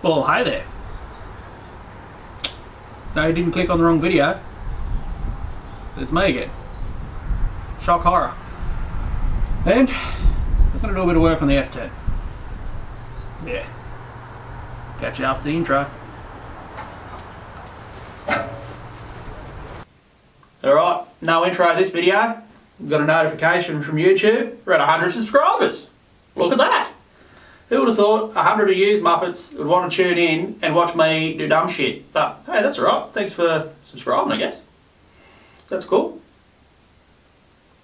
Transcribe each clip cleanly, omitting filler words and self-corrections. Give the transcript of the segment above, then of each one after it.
Well, hey there. No, you didn't click on the wrong video. It's me again. Shock horror. And I'm going to do a bit of work on the F10. Yeah. Catch you after the intro. Alright, no intro this video. We've got a notification from YouTube. We're at 100 subscribers. Look at that. Who would have thought 100 of you Muppets would want to tune in and watch me do dumb shit? But hey, that's alright. Thanks for subscribing, I guess. That's cool.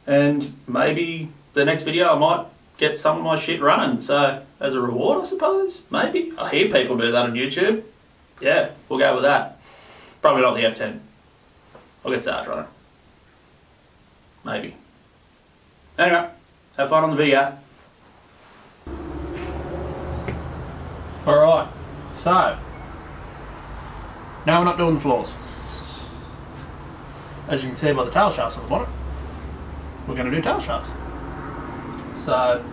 And maybe the next video I might get some of my shit running. So as a reward, I suppose. Maybe. I hear people do that on YouTube. Yeah, we'll go with that. Probably not the F10. I'll get Sarge running. Maybe. Anyway, have fun on the video. Alright, so now we're not doing the floors. As you can see by the tail shafts on the bottom, we're going to do tail shafts. So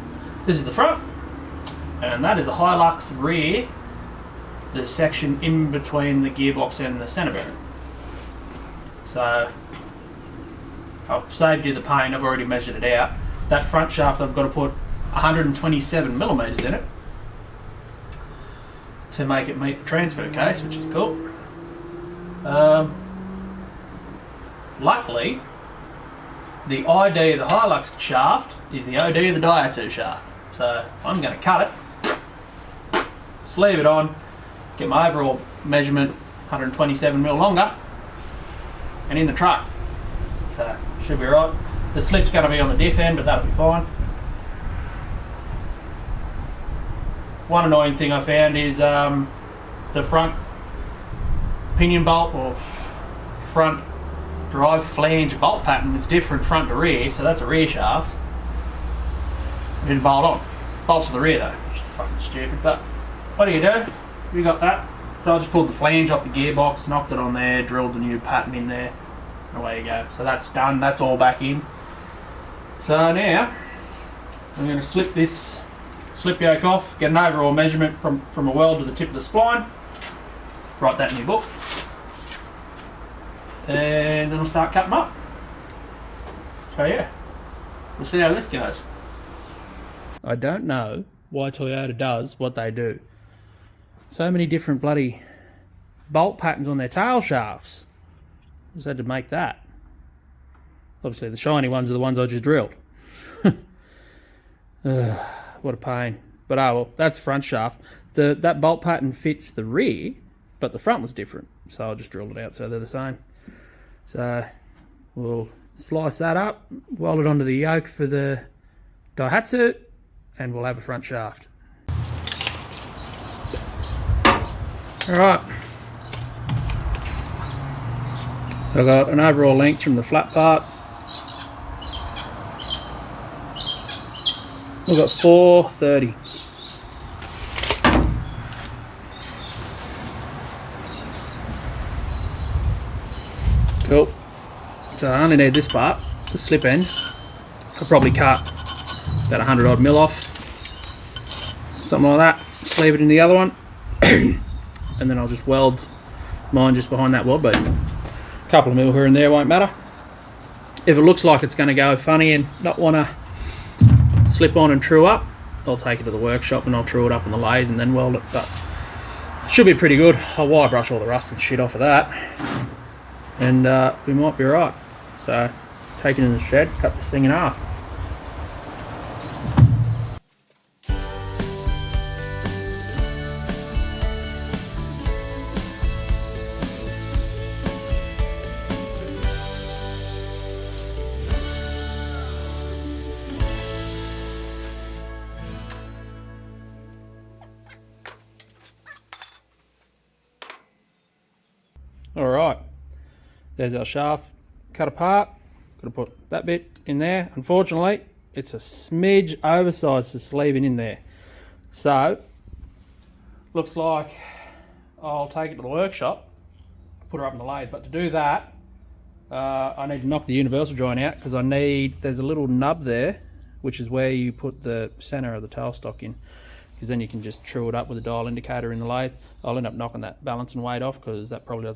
this is the front, and that is the Hilux rear, the section in between the gearbox and the centre bearing. So I've saved you the pain, I've already measured it out. That front shaft I've got to put 127mm in it to make it meet the transfer case, which is cool. Luckily, the ID of the Hilux shaft is the OD of the Daihatsu shaft. So I'm going to cut it, sleeve it on, get my overall measurement 127mm longer, and in the truck. So should be right. The slip's going to be on the diff end, but that'll be fine. One annoying thing I found is the front pinion bolt or front drive flange bolt pattern is different front to rear, so that's a rear shaft. It didn't bolt on. Bolts to the rear though, which is fucking stupid, but what do? You got that. So I just pulled the flange off the gearbox, knocked it on there, drilled the new pattern in there, and away you go. So that's done, that's all back in. So now I'm going to slip this slip yoke off, get an overall measurement from a weld to the tip of the spline, write that in your book, and then we'll start cutting up. So yeah, we'll see how this goes. I don't know why Toyota does what they do. So many different bloody bolt patterns on their tail shafts. Just had to make that. Obviously the shiny ones are the ones I just drilled. What a pain. But oh well, that's the front shaft. That bolt pattern fits the rear, but the front was different. So I just drilled it out so they're the same. So we'll slice that up, weld it onto the yoke for the Daihatsu, and we'll have a front shaft. Alright. I've got an overall length from the flat part. We've got 430. Cool. So I only need this part, the slip end. I'll probably cut about 100 odd mil off. Something like that. Sleeve it in the other one. And then I'll just weld mine just behind that weld bead. A couple of mil here and there won't matter. If it looks like it's going to go funny and not want to slip on and true up, I'll take it to the workshop and I'll true it up on the lathe and then weld it, but it should be pretty good. I'll wire brush all the rust and shit off of that, and we might be right. So take it in the shed, cut this thing in half. Alright, there's our shaft cut apart. Gotta put that bit in there. Unfortunately, it's a smidge oversized for sleeving in there. So, looks like I'll take it to the workshop, put her up in the lathe. But to do that, I need to knock the universal joint out because there's a little nub there, which is where you put the center of the tailstock in. because then you can just true it up with a dial indicator in the lathe. I'll end up knocking that balancing weight off because that probably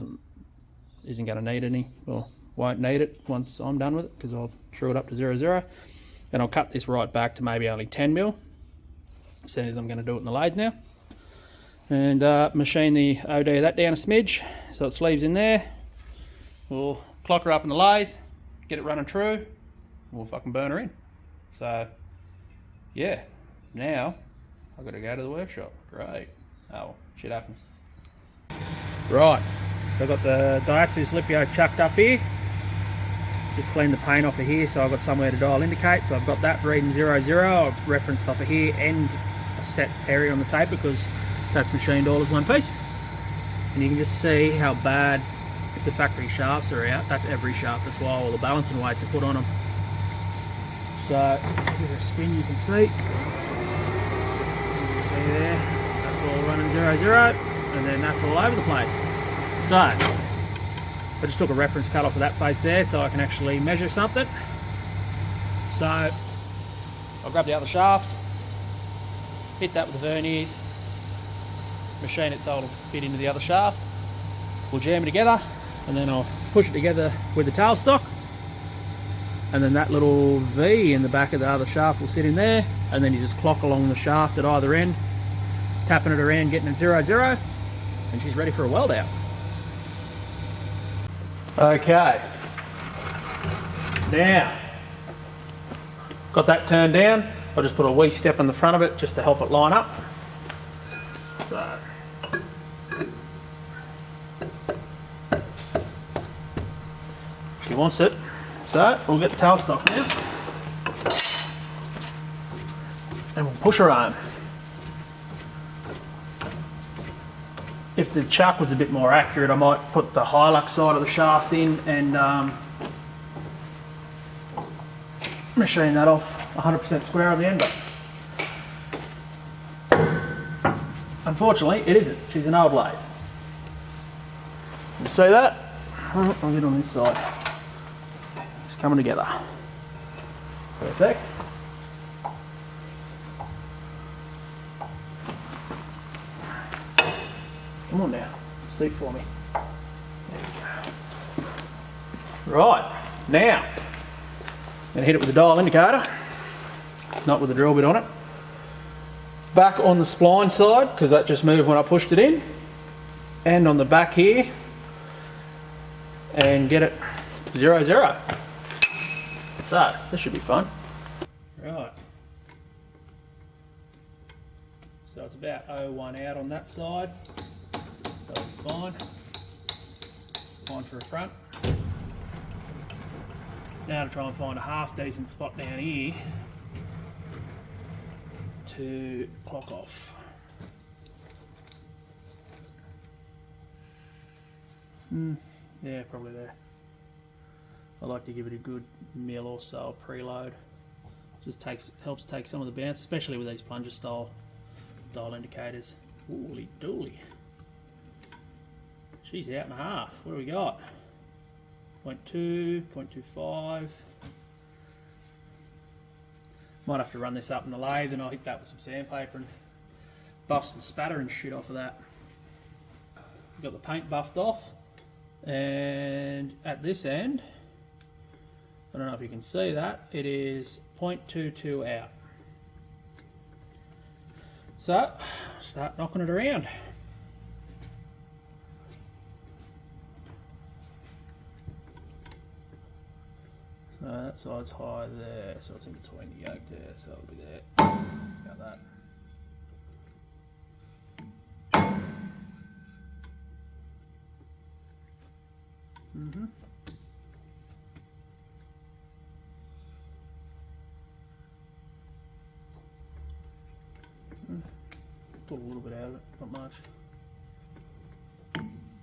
isn't going to need any, or won't need it once I'm done with it, because I'll true it up to 0, and I'll cut this right back to maybe only 10 mil, seeing as I'm going to do it in the lathe now, and machine the OD of that down a smidge so it sleeves in there. We'll clock her up in the lathe, get it running true, and we'll fucking burn her in. So yeah, now I've got to go to the workshop. Great. Oh well, shit happens. Right, so I've got the Daihatsu slip yoke chucked up here. Just cleaned the paint off of here, so I've got somewhere to dial indicate. So I've got that reading 0, I've referenced off of here and a set area on the tape because that's machined all as one piece. And you can just see how bad the factory shafts are out. That's every shaft as well, all the balancing weights are put on them. So I'll give it a spin, you can see. See there, that's all running 0, and then that's all over the place. So I just took a reference cut off of that face there so I can actually measure something. So I'll grab the other shaft, hit that with the verniers, machine it so it'll fit into the other shaft. We'll jam it together, and then I'll push it together with the tailstock, and then that little V in the back of the other shaft will sit in there, and then you just clock along the shaft at either end, tapping it around, getting it 0, and she's ready for a weld out. Okay, now got that turned down. I'll just put a wee step in the front of it just to help it line up. So she wants it, so we'll get the tailstock now and we'll push her on. If the chuck was a bit more accurate, I might put the Hilux side of the shaft in and machine that off 100% square on the end, but unfortunately it isn't. She's an old lathe. You see that? I'll get on this side. It's coming together. Perfect. Come on now, seat for me. There we go. Right, now, I'm going to hit it with the dial indicator, not with the drill bit on it. Back on the spline side, because that just moved when I pushed it in, and on the back here, and get it 0. So, this should be fun. Right. So it's about 0.1 out on that side. That'll be fine. Fine for a front. Now to try and find a half decent spot down here to clock off. Yeah, probably there. I like to give it a good mil or so preload. Just helps take some of the bounce, especially with these plunger style dial indicators. Holy dooly. She's out and a half. What do we got? 0.2, 0.25. Might have to run this up in the lathe and I'll hit that with some sandpaper and buff some spatter and shit off of that. Got the paint buffed off, and at this end, I don't know if you can see that, it is 0.22 out. So, start knocking it around. So that side's high there, so it's in between the yoke there, so it'll be there. Got that. Pull a little bit out of it, not much.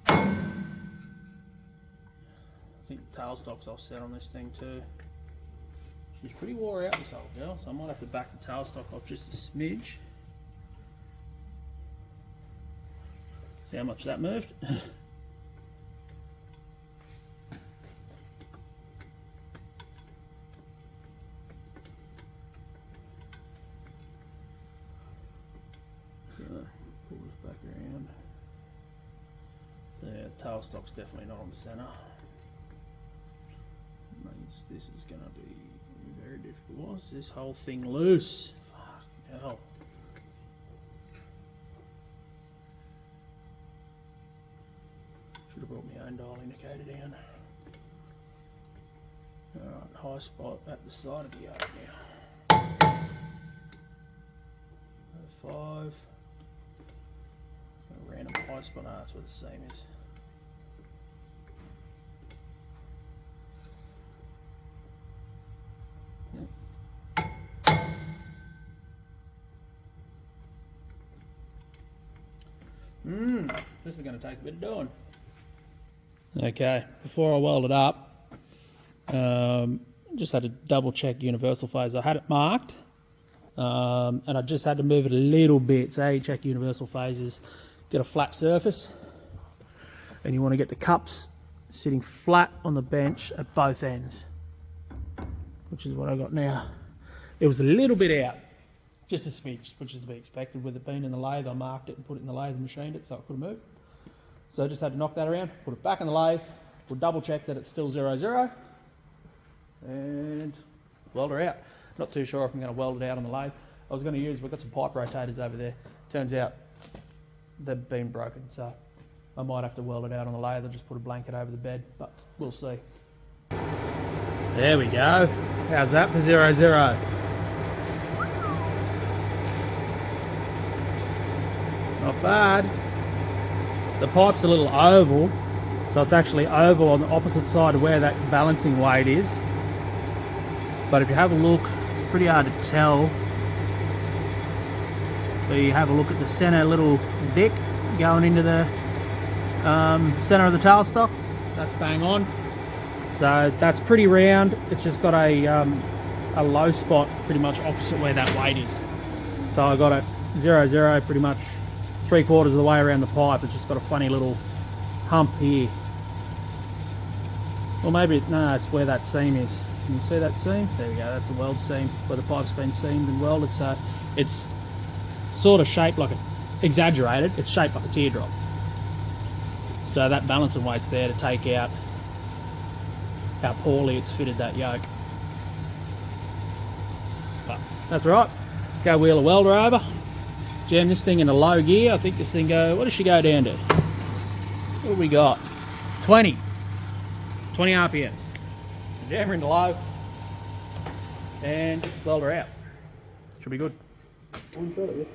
I think the tailstock's offset on this thing too. She's pretty wore out, this old girl, so I might have to back the tailstock off just a smidge. See how much that moved? around. Yeah, tailstock's definitely not on the centre. Means this is going to be very difficult. What's this whole thing loose? Fuck hell. Should have brought my own dial indicator down. Alright, high spot at the side of the yoke now. 5. A random high spot. Ah, that's where the seam is. This is going to take a bit of doing. Okay, before I weld it up, just had to double check universal phase. I had it marked, and I just had to move it a little bit. So you check universal phases, get a flat surface, and you want to get the cups sitting flat on the bench at both ends, which is what I got now. It was a little bit out. Just a smidge, which is to be expected with it being in the lathe. I marked it and put it in the lathe and machined it so it couldn't move. So I just had to knock that around, put it back in the lathe. We'll double check that it's still 0, 0. And weld her out. Not too sure if I'm going to weld it out on the lathe. I was going to use, we've got some pipe rotators over there. Turns out they've been broken, so I might have to weld it out on the lathe. I'll just put a blanket over the bed, but we'll see. There we go. How's that for 0, 0? Not bad. The pipe's a little oval, so it's actually oval on the opposite side of where that balancing weight is. But if you have a look, it's pretty hard to tell. So you have a look at the center little dick going into the center of the tailstock. That's bang on. So that's pretty round. It's just got a low spot pretty much opposite where that weight is. So I got it 0, 0 pretty much 3/4 of the way around the pipe. It's just got a funny little hump here. Or maybe, no, it's where that seam is. Can you see that seam? There we go, that's the weld seam where the pipe's been seamed and welded. So it's sort of shaped like exaggerated, it's shaped like a teardrop. So that balancing weight's there to take out how poorly it's fitted that yoke. But that's right. Let's go wheel a welder over. Jam this thing in a low gear. I think this thing what does she go down to? What do we got? 20 RPM. Jam her into low and weld her out. Should be good. One shot at you.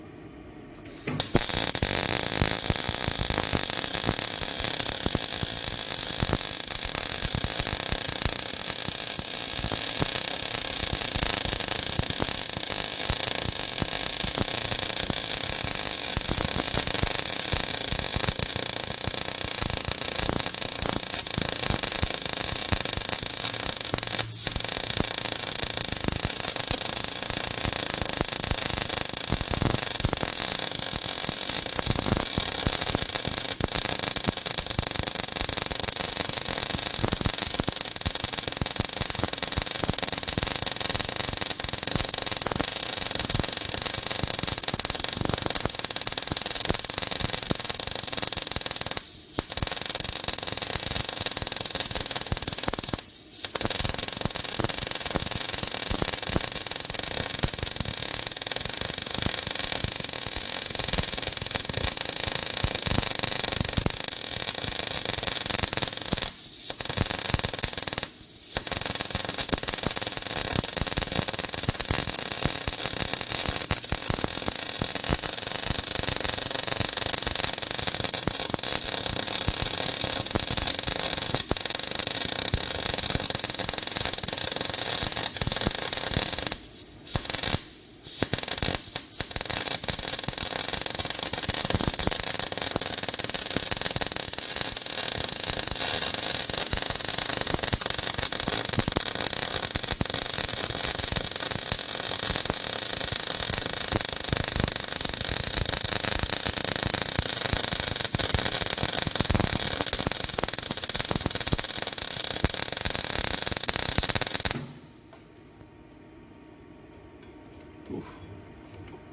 Oof.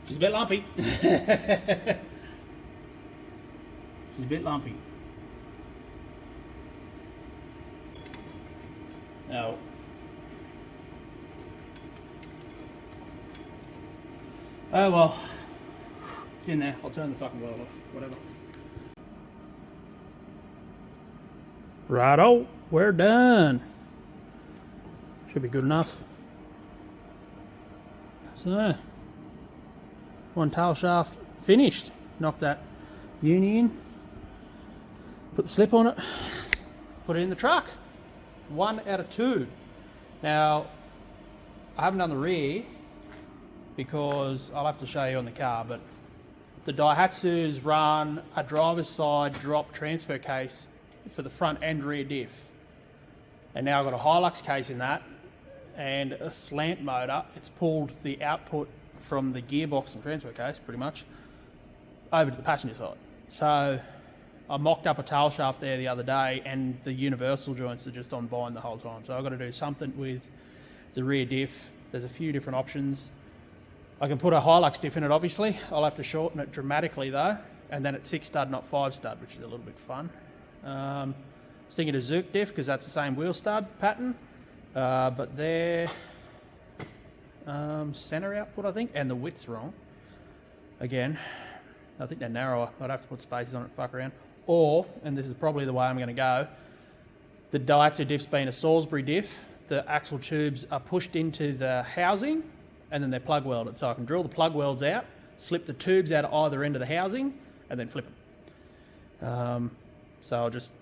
She's a bit lumpy. It's a bit lumpy. Oh. Oh well. It's in there. I'll turn the fucking weld off. Whatever. Righto, we're done. Should be good enough. So, one tail shaft finished. Knock that uni in. Put the slip on it. Put it in the truck. 1 out of 2. Now, I haven't done the rear because I'll have to show you on the car, but the Daihatsus run a driver's side drop transfer case for the front and rear diff. And now I've got a Hilux case in that and a slant motor. It's pulled the output from the gearbox and transfer case pretty much over to the passenger side. So I mocked up a tail shaft there the other day and the universal joints are just on bind the whole time. So I've got to do something with the rear diff. There's a few different options. I can put a Hilux diff in it obviously. I'll have to shorten it dramatically though. And then it's 6 stud, not 5 stud, which is a little bit fun. I was thinking of Zook diff because that's the same wheel stud pattern. But they're center output I think, and the width's wrong. Again, I think they're narrower. I'd have to put spaces on it, fuck around. Or, and this is probably the way I'm going to go, the Daihatsu diff's being a Salisbury diff. The axle tubes are pushed into the housing and then they're plug welded. So I can drill the plug welds out, slip the tubes out at either end of the housing and then flip them. So I'll just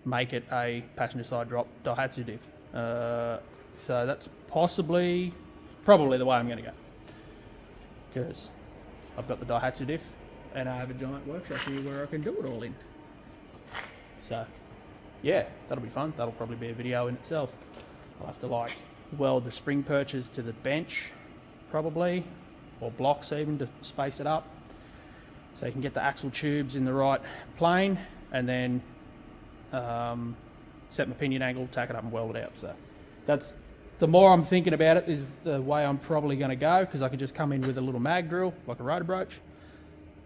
make it a passenger side drop Daihatsu diff. So that's probably the way I'm going to go. Because I've got the Daihatsu diff and I have a giant workshop here where I can do it all in. So, yeah, that'll be fun. That'll probably be a video in itself. I'll have to like weld the spring perches to the bench, probably, or blocks even to space it up. So you can get the axle tubes in the right plane and then set my pinion angle, tack it up and weld it out. So that's, the more I'm thinking about it is the way I'm probably going to go, because I can just come in with a little mag drill, like a rotor broach,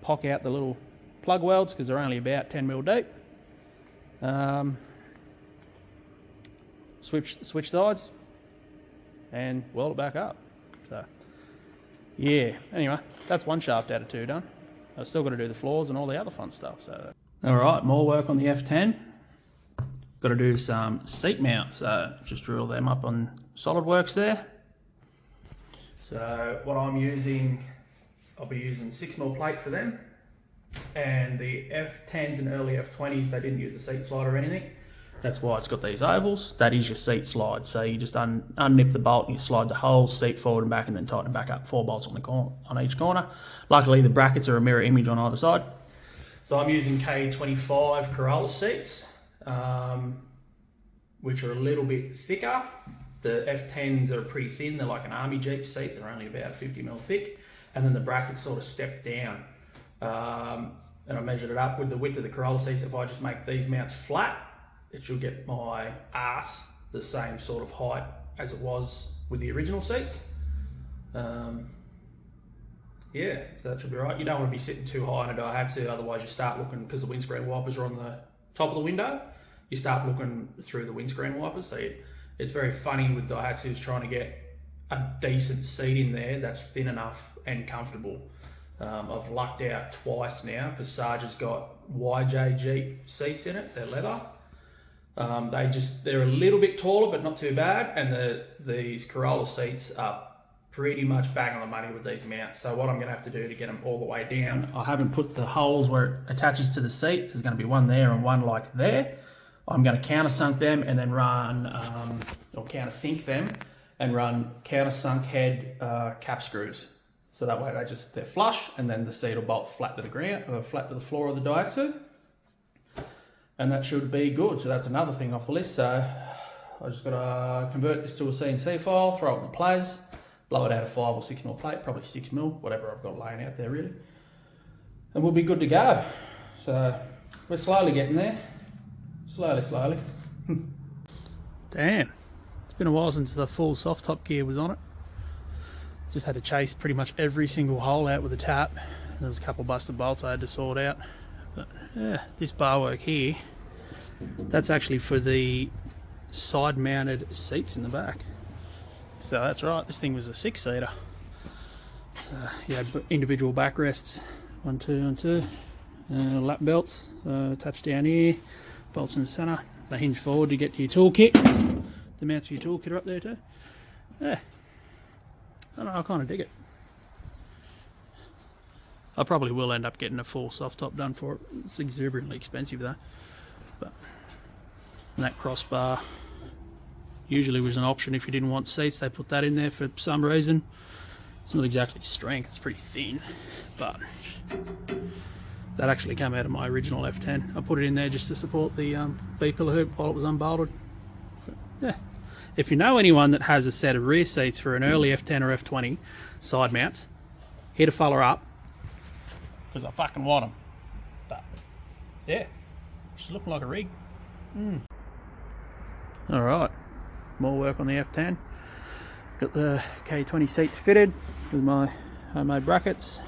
pock out the little plug welds because they're only about 10 mil deep. Switch sides and weld it back up. So yeah, anyway, that's one shaft out of 2 done. I've still got to do the floors and all the other fun stuff. So all right, more work on the F10. Got to do some seat mounts. So just drill them up on SolidWorks there. So what I'm using, I'll be using 6mm plate for them. And the F10s and early F20s, they didn't use a seat slide or anything. That's why it's got these ovals. That is your seat slide. So you just unnip the bolt and you slide the whole seat forward and back and then tighten it back up. 4 bolts on the corner, on each corner. Luckily the brackets are a mirror image on either side. So I'm using K25 Corolla seats, which are a little bit thicker. The F10s are pretty thin. They're like an army Jeep seat. They're only about 50mm thick. And then the brackets sort of step down. And I measured it up with the width of the Corolla seats. If I just make these mounts flat, it should get my arse the same sort of height as it was with the original seats. Yeah, so that should be right. You don't want to be sitting too high in a Daihatsu, otherwise you start looking, because the windscreen wipers are on the top of the window, you start looking through the windscreen wipers. So it's very funny with Daihatsus trying to get a decent seat in there that's thin enough and comfortable. I've lucked out twice now because Sarge has got YJ Jeep seats in it. They're leather. They're a little bit taller, but not too bad. And these Corolla seats are pretty much bang on the money with these mounts. So what I'm going to have to do to get them all the way down, I haven't put the holes where it attaches to the seat. There's going to be one there and one like there. I'm going to countersunk them and then run, or countersink them and run countersunk head cap screws. So that way they're flush, and then the seat will bolt flat to the ground, or flat to the floor of the Daihatsu. And that should be good. So that's another thing off the list. So I just got to convert this to a CNC file, throw it in the plas, blow it out of 5 or 6mm plate, probably 6mm, whatever I've got laying out there really. And we'll be good to go. So we're slowly getting there. Slowly. Damn, it's been a while since the full soft top gear was on it. Just had to chase pretty much every single hole out with a tap. There was a couple busted bolts I had to sort out. But yeah, this bar work here, that's actually for the side mounted seats in the back. So that's right, this thing was a 6-seater. You had individual backrests, 1, 2, 1, 2, lap belts attached down here, bolts in the centre. They hinge forward to get to your toolkit. The mounts for your toolkit are up there too. Yeah, I don't know, I kind of dig it. I probably will end up getting a full soft top done for it. It's exuberantly expensive though. But and that crossbar usually was an option if you didn't want seats. They put that in there for some reason. It's not exactly strength, it's pretty thin, but that actually came out of my original F10. I put it in there just to support the B-pillar hoop while it was unbolted. But, yeah. If you know anyone that has a set of rear seats for an early F10 or F20 side mounts, hit a fella up, because I fucking want them. But yeah, just looking like a rig. Alright, more work on the F10. Got the K20 seats fitted with my homemade brackets.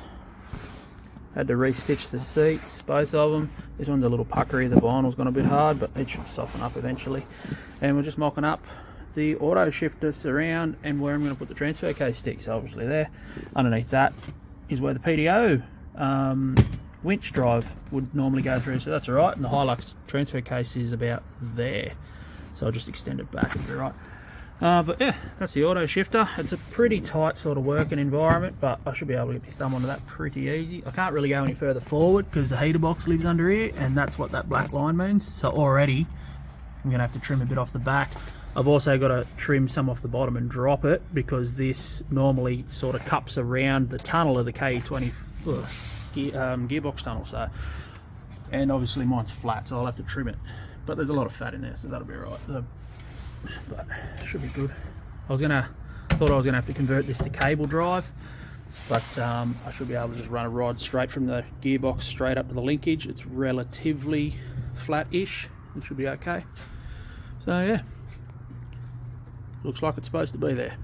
Had to restitch the seats, both of them. This one's a little puckery, the vinyl's gone a bit hard, but it should soften up eventually. And we're just mocking up the auto shifter surround and where I'm going to put the transfer case sticks, obviously there. Underneath that is where the PDO winch drive would normally go through, so that's alright. And the Hilux transfer case is about there, so I'll just extend it back, it'll be right. But yeah, that's the auto shifter. It's a pretty tight sort of working environment, but I should be able to get my thumb onto that pretty easy. I can't really go any further forward because the heater box lives under here, and that's what that black line means. So already I'm going to have to trim a bit off the back. I've also got to trim some off the bottom and drop it because this normally sort of cups around the tunnel of the K20 gearbox tunnel. So, and obviously mine's flat, so I'll have to trim it. But there's a lot of fat in there, so that'll be right. But it should be good. Thought I was gonna have to convert this to cable drive, but I should be able to just run a rod straight from the gearbox straight up to the linkage. It's relatively flat-ish. It should be okay. So yeah, looks like it's supposed to be there.